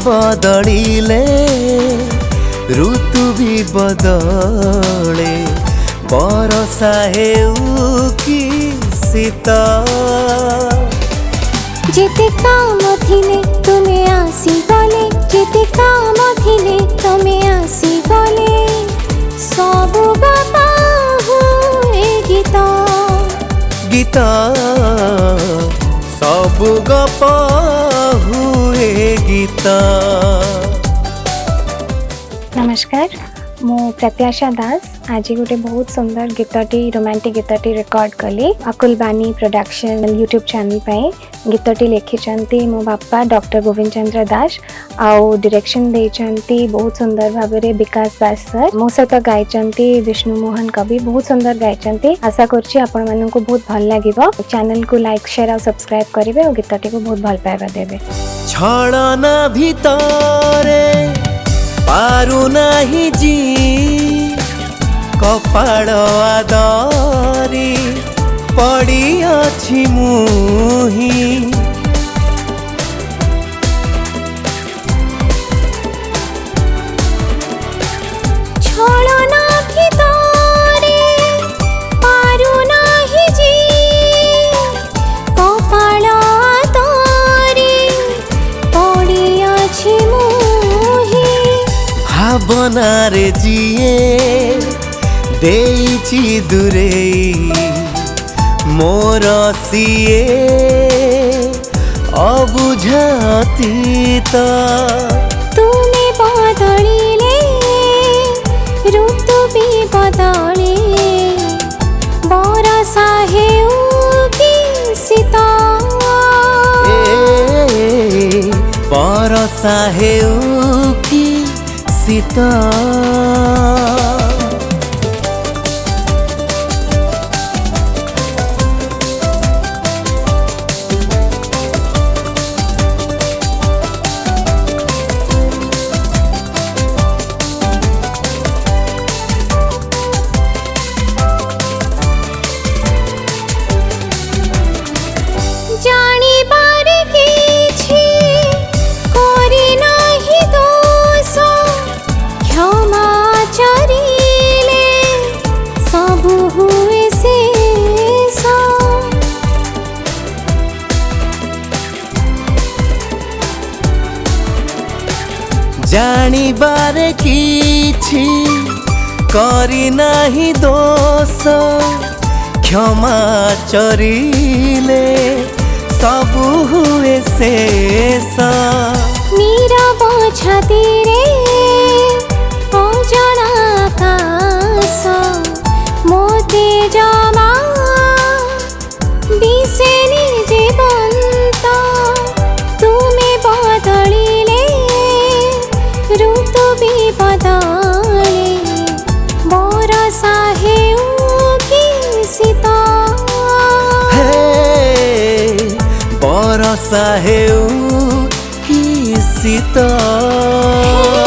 बदलिले ऋतु भी बदले बरसा हेउ कि शीतल जेते काम थिले तुमे आसी गले जेते काम थिले तुमे आसी गले सबु बापा हुए गीत गीत सबु गप हुए गीत। नमस्कार मु प्रत्याशा दास आज गोटे बहुत सुंदर गीतटी रोमांटिक गीतटी रिकॉर्ड कली अकुल बानी प्रोडक्शन यूट्यूब चैनल पे गीतटी लिखिचंती मो बापा डॉक्टर गोविंद चंद्र दास आउ डायरेक्शन देचंती बहुत सुंदर भाबरे विकास दास सर मो सहित गायचंती विष्णु मोहन कवि बहुत सुंदर गायचंती आशा करछि आपण मानन को बहुत भल लागिवो चैनल को लाइक शेयर और सब्सक्राइब करिवे और गीतटी को बहुत भल पाइबा देबे। छळना भितरे पारु नाही जी कपाळ आदरी पड़ी अछि मुही छळना भितरे पारु नाही जी कपाळ आदरी पड़ी अछि मुही भावना रे जिए देइछि दूरे मोर सिए अबुझातीत तुमे बदलिले ऋतु भी बदले बरसा हेउ कि शीतल बरसा हेउ कि शीतल। जानिबारे किछि करी नाही दोष क्षमा चरिले सबु हुए शेष नीरव छातीरे अजଣା आकाश मोते जमा दिसेनी जीवंत तुमे बदलिले ऋतु भी बदले बरसा हेउ कि शीतल बरसा हेउ कि शीतल।